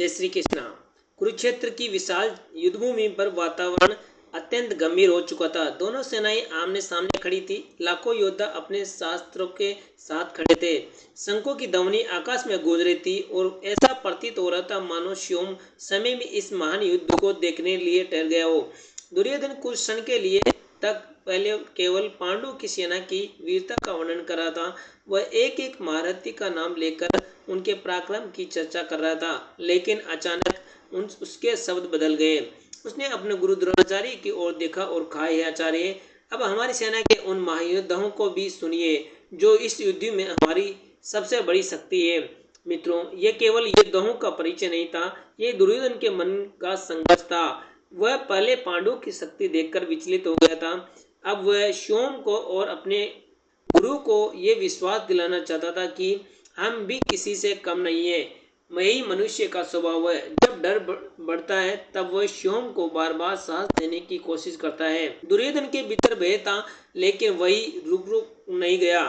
जय श्री कृष्णा। कुरुक्षेत्र की विशाल युद्धभूमि पर वातावरण अत्यंत गंभीर हो चुका था। दोनों सेनाएं आमने सामने खड़ी थी। लाखों योद्धा अपने शास्त्रों के साथ खड़े थे। शंखों की ध्वनि आकाश में गूंज रही थी और ऐसा प्रतीत हो रहा था मानो स्वयं समय में इस महान युद्ध को देखने लिए ठहर गया हो। दुर्योधन कुछ क्षण के लिए तक पहले केवल पांडवों की सेना की वीरता का वर्णन कर रहा था। वह एक एक महारथी का नाम लेकर उनके पराक्रम की चर्चा कर रहा था, लेकिन अचानक उसके शब्द बदल गए। उसने अपने गुरु द्रोणाचार्य की ओर देखा और कहा, हे आचार्य, अब हमारी सेना के उन महायोद्धाओं को भी सुनिए जो इस युद्ध में हमारी सबसे बड़ी शक्ति है। मित्रों, ये केवल योद्धाओं का परिचय नहीं था, ये दुर्योधन के मन का संघर्ष था। वह पहले पांडवों की शक्ति देखकर विचलित हो गया था। अब वह स्वयं को और अपने गुरु को ये विश्वास दिलाना चाहता था कि हम भी किसी से कम नहीं है। यही मनुष्य का स्वभाव है। जब डर बढ़ता है तब वह स्वयं को बार बार साहस देने की कोशिश करता है। दुर्योधन के भीतर भय था, लेकिन वही रुक नहीं गया।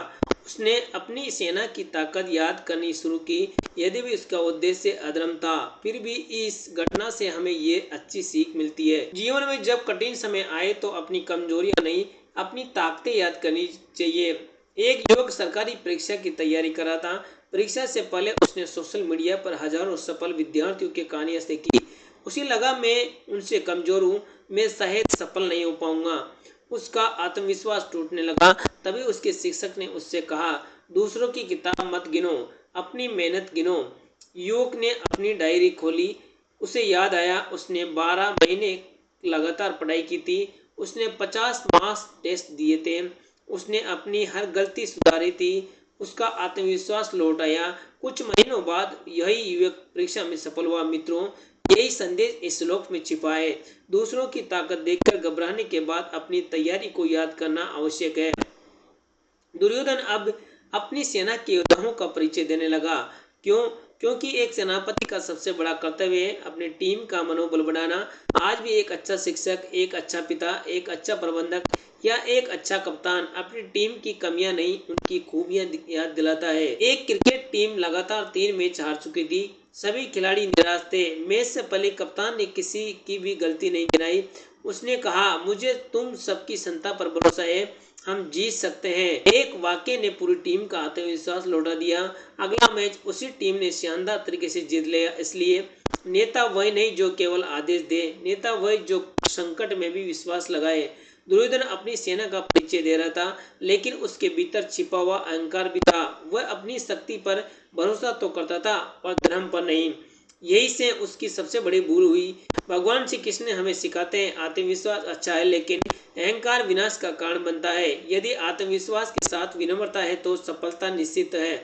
उसने अपनी सेना की ताकत याद करनी शुरू की। यदि भी उसका उद्देश्य अधर्म था, फिर भी इस घटना से हमें ये अच्छी सीख मिलती है। जीवन में जब कठिन समय आए तो अपनी कमजोरियां नहीं, अपनी ताकतें याद करनी चाहिए। एक युवक सरकारी परीक्षा की तैयारी कर रहा था। परीक्षा से पहले उसने सोशल मीडिया पर हजारों सफल विद्यार्थियों की कहानियां देखी। उसे लगा, मैं उनसे कमजोर हूँ, मैं शायद सफल नहीं हो पाऊंगा। उसका आत्मविश्वास टूटने लगा। तभी उसके शिक्षक ने उससे कहा, दूसरों की किताब मत गिनो, अपनी मेहनत गिनो। युवक ने अपनी डायरी खोली। उसे याद आया, उसने 12 महीने लगातार पढ़ाई की थी। उसने 50 मास टेस्ट दिए थे। उसने अपनी हर गलती सुधारी थी। उसका आत्मविश्वास लौट आया। कुछ महीनों बाद यही युवक परीक्षा में सफल हुआ। मित्रों, यही संदेश इस श्लोक में छिपा है। दूसरों की ताकत देखकर घबराने के बाद अपनी तैयारी को याद करना आवश्यक है। दुर्योधन अब अपनी सेना के योद्धाओं का परिचय देने लगा। क्योंकि एक सेनापति का सबसे बड़ा कर्तव्य है अपनी टीम का मनोबल बढ़ाना। आज भी एक अच्छा शिक्षक, एक अच्छा पिता, एक अच्छा प्रबंधक या एक अच्छा कप्तान अपनी टीम की कमियां नहीं, उनकी खूबियां याद दिलाता है। एक क्रिकेट टीम लगातार 3 मैच हार चुकी थी। सभी खिलाड़ी निराश थे। मैच से पहले कप्तान ने किसी की भी गलती नहीं गिनाई। उसने कहा, मुझे तुम सबकी क्षमता पर भरोसा है, हम जीत सकते हैं। एक वाक्य ने पूरी टीम का आत्मविश्वास लौटा दिया। अगला मैच उसी टीम ने शानदार तरीके से जीत लिया। इसलिए नेता वही नहीं जो केवल आदेश दे, नेता वही जो संकट में भी विश्वास लगाए। दुर्योधन अपनी सेना का परिचय दे रहा था, लेकिन उसके भीतर छिपा हुआ अहंकार भी था। वह अपनी शक्ति पर भरोसा तो करता था, पर धर्म पर नहीं। यही से उसकी सबसे बड़ी भूल हुई। भगवान श्री कृष्ण हमें सिखाते हैं, आत्मविश्वास अच्छा है, लेकिन अहंकार विनाश का कारण बनता है। यदि आत्मविश्वास के साथ विनम्रता है तो सफलता निश्चित है।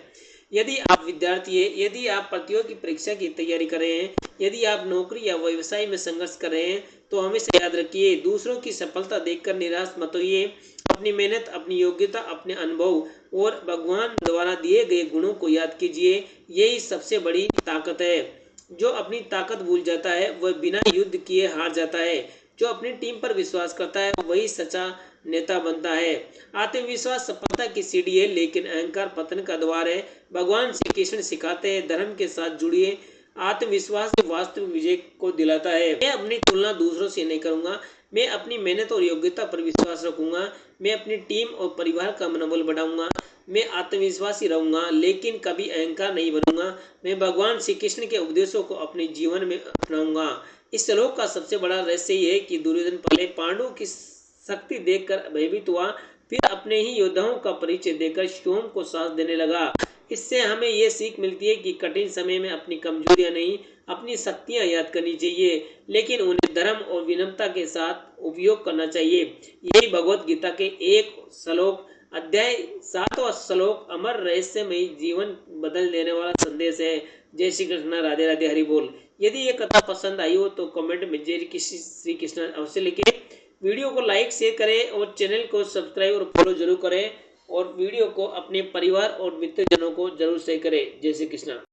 यदि आप विद्यार्थी हैं, यदि आप प्रतियोगी परीक्षा की तैयारी कर रहे हैं, यदि आप नौकरी या व्यवसाय में संघर्ष कर रहे हैं, तो हमेशा याद रखिए, दूसरों की सफलता देखकर निराश मत होइए। अपनी मेहनत, अपनी योग्यता, अपने अनुभव और भगवान द्वारा दिए गए गुणों को याद कीजिए। यही सबसे बड़ी ताकत है। जो अपनी ताकत भूल जाता है वह बिना युद्ध किए हार जाता है। जो अपनी टीम पर विश्वास करता है वही सच्चा नेता बनता है। आत्मविश्वास सफलता की सीढ़ी है, लेकिन अहंकार पतन का द्वार है। भगवान श्री कृष्ण सिखाते हैं, धर्म के साथ जुड़िए। आत्मविश्वास वास्तविक विजय को दिलाता है। मैं अपनी तुलना दूसरों से नहीं करूंगा। मैं अपनी मेहनत और योग्यता पर विश्वास रखूंगा। मैं अपनी टीम और परिवार का मनोबल बढ़ाऊंगा। मैं आत्मविश्वासी रहूंगा, लेकिन कभी अहंकार नहीं बनूंगा। मैं भगवान श्री कृष्ण के उपदेशों को अपने जीवन में अपनाऊंगा। इस श्लोक का सबसे बड़ा रहस्य ये है कि दुर्योधन पहले पांडवों की शक्ति देखकर भयभीत हुआ, फिर अपने ही योद्धाओं का परिचय देकर स्वयं को साहस देने लगा। इससे हमें यह सीख मिलती है कि कठिन समय में अपनी कमजोरियां नहीं, अपनी शक्तियां याद करनी चाहिए, लेकिन उन्हें धर्म और विनम्रता के साथ उपयोग करना चाहिए। यही भगवत गीता के एक श्लोक, अध्याय 7वां श्लोक, अमर रहस्यमय जीवन बदल देने वाला संदेश है। जय श्री कृष्ण, राधे राधे, हरि बोल। यदि ये कथा पसंद आई हो तो कमेंट में जय श्री कृष्ण अवश्य लिखें। वीडियो को लाइक शेयर करें और चैनल को सब्सक्राइब और फॉलो जरूर करें, और वीडियो को अपने परिवार और मित्रजनों को जरूर शेयर करें। जय श्री कृष्ण।